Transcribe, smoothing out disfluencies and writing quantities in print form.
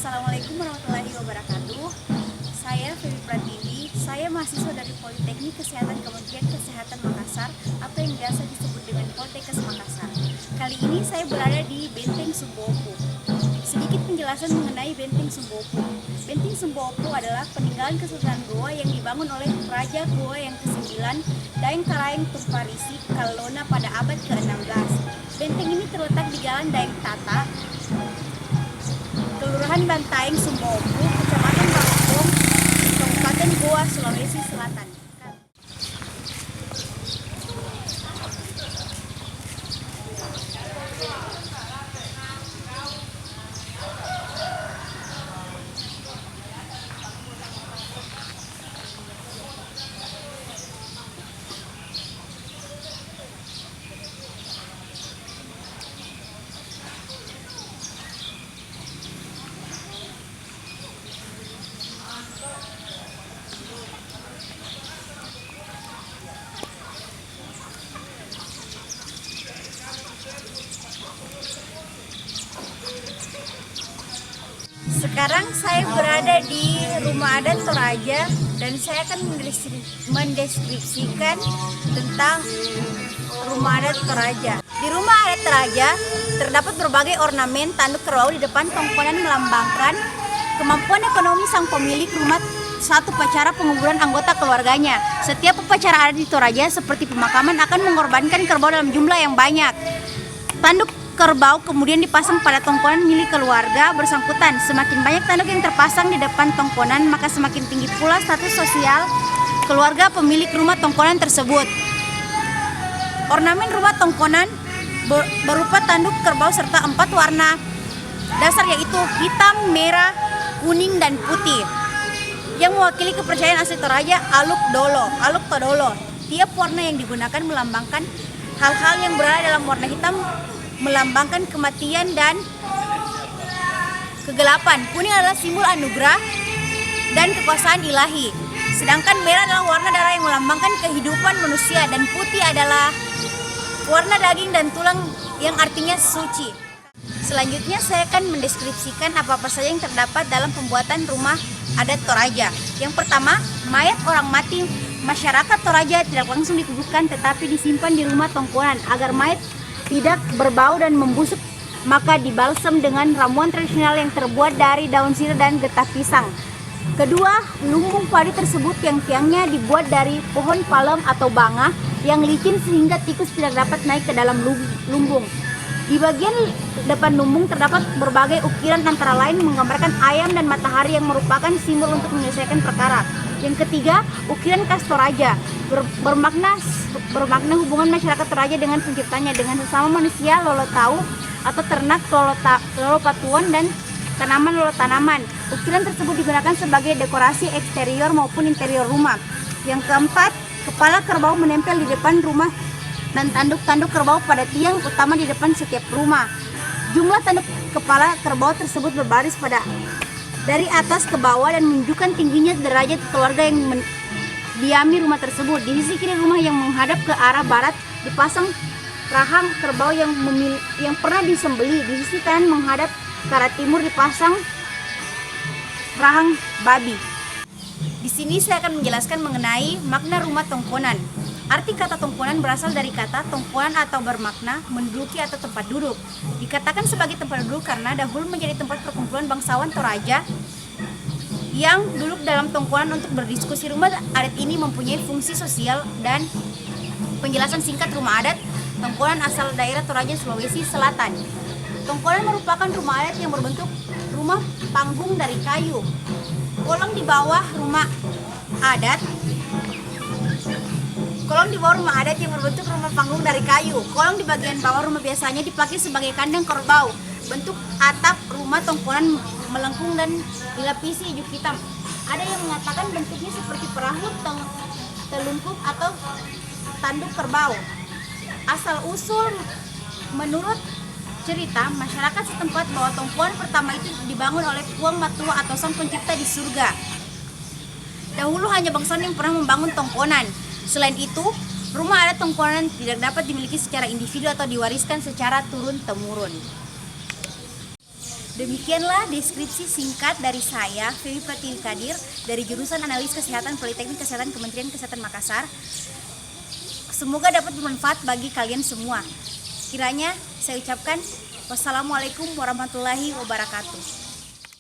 Assalamualaikum warahmatullahi wabarakatuh. Saya Febi Pratiwi, saya mahasiswa dari Politeknik Kesehatan Kementerian Kesehatan Makassar atau yang biasa disebut dengan Poltekkes Makassar. Kali ini saya berada di Benteng Sumbu-Opu. Sedikit penjelasan mengenai Benteng Sumbu-Opu. Benteng Sumbu-Opu adalah peninggalan Kesultanan Goa yang dibangun oleh Raja Goa yang ke-9 Daeng Karaeng Tumparisi Kallona pada abad ke-16. Benteng ini terletak di Jalan Daeng Tata, Kelurahan Bantaeng, Sumbu-Opu, Kecamatan Bangkong, Kabupaten Goa, Sulawesi Selatan. Sekarang saya berada di Rumah Adat Toraja dan saya akan mendeskripsikan tentang Rumah Adat Toraja. Di Rumah Adat Toraja terdapat berbagai ornamen tanduk kerbau di depan tongkonan melambangkan kemampuan ekonomi sang pemilik rumah saat upacara penguburan anggota keluarganya. Setiap upacara adat di Toraja seperti pemakaman akan mengorbankan kerbau dalam jumlah yang banyak. Tanduk kerbau kemudian dipasang pada tongkonan milik keluarga bersangkutan. Semakin banyak tanduk yang terpasang di depan tongkonan, maka semakin tinggi pula status sosial keluarga pemilik rumah tongkonan tersebut. Ornamen rumah tongkonan berupa tanduk kerbau serta 4 warna dasar, yaitu hitam, merah, kuning, dan putih, yang mewakili kepercayaan asli Toraja Aluk Todolo. Tiap warna yang digunakan melambangkan hal-hal yang berada dalam warna hitam melambangkan kematian dan kegelapan. Kuning adalah simbol anugerah dan kekuasaan ilahi. Sedangkan merah adalah warna darah yang melambangkan kehidupan manusia, dan putih adalah warna daging dan tulang yang artinya suci. Selanjutnya saya akan mendeskripsikan apa-apa saja yang terdapat dalam pembuatan rumah adat Toraja. Yang pertama, mayat orang mati masyarakat Toraja tidak langsung dikuburkan tetapi disimpan di rumah tongkonan agar mayat tidak berbau dan membusuk, maka dibalsem dengan ramuan tradisional yang terbuat dari daun sirih dan getah pisang. Kedua, lumbung padi tersebut yang tiangnya dibuat dari pohon palem atau banga yang licin sehingga tikus tidak dapat naik ke dalam lumbung. Di bagian depan lumbung terdapat berbagai ukiran, antara lain menggambarkan ayam dan matahari yang merupakan simbol untuk menyelesaikan perkara. Yang ketiga, ukiran khas Toraja bermakna hubungan masyarakat Toraja dengan penciptanya, dengan sesama manusia, lolotau atau ternak, lolopatuan, dan tanaman. Ukiran tersebut digunakan sebagai dekorasi eksterior maupun interior rumah. Yang keempat, kepala kerbau menempel di depan rumah dan tanduk-tanduk kerbau pada tiang utama di depan setiap rumah. Jumlah tanduk kepala kerbau tersebut berbaris dari atas ke bawah dan menunjukkan tingginya derajat keluarga yang diami rumah tersebut. Di sisi kiri rumah yang menghadap ke arah barat dipasang rahang kerbau yang pernah disembeli. Di sisi kanan menghadap ke arah timur dipasang rahang babi. Di sini saya akan menjelaskan mengenai makna rumah tongkonan. Arti kata tongkonan berasal dari kata tongkonan atau bermakna menduduki atau tempat duduk. Dikatakan sebagai tempat duduk karena dahulu menjadi tempat perkumpulan bangsawan Toraja yang duduk dalam tongkonan untuk berdiskusi. Rumah adat ini mempunyai fungsi sosial. Dan penjelasan singkat rumah adat tongkonan asal daerah Toraja, Sulawesi Selatan. Tongkonan merupakan rumah adat yang berbentuk rumah panggung dari kayu. Kolong di bawah rumah adat yang berbentuk rumah panggung dari kayu. Kolong di bagian bawah rumah biasanya dipakai sebagai kandang kerbau. Bentuk atap rumah tongkonan melengkung dan dilapisi ijuk hitam. Ada yang mengatakan bentuknya seperti perahu, telungkup, atau tanduk kerbau. Asal usul menurut cerita masyarakat setempat bahwa tongkonan pertama itu dibangun oleh Puang Matua atau sang pencipta di surga. Dahulu hanya bangsawan yang pernah membangun tongkonan. Selain itu, rumah adat tongkonan tidak dapat dimiliki secara individu atau diwariskan secara turun-temurun. Demikianlah deskripsi singkat dari saya, Febi Pratiwi Kadir, dari jurusan Analis Kesehatan Politeknik Kesehatan Kementerian Kesehatan Makassar. Semoga dapat bermanfaat bagi kalian semua. Kiranya saya ucapkan wassalamualaikum warahmatullahi wabarakatuh.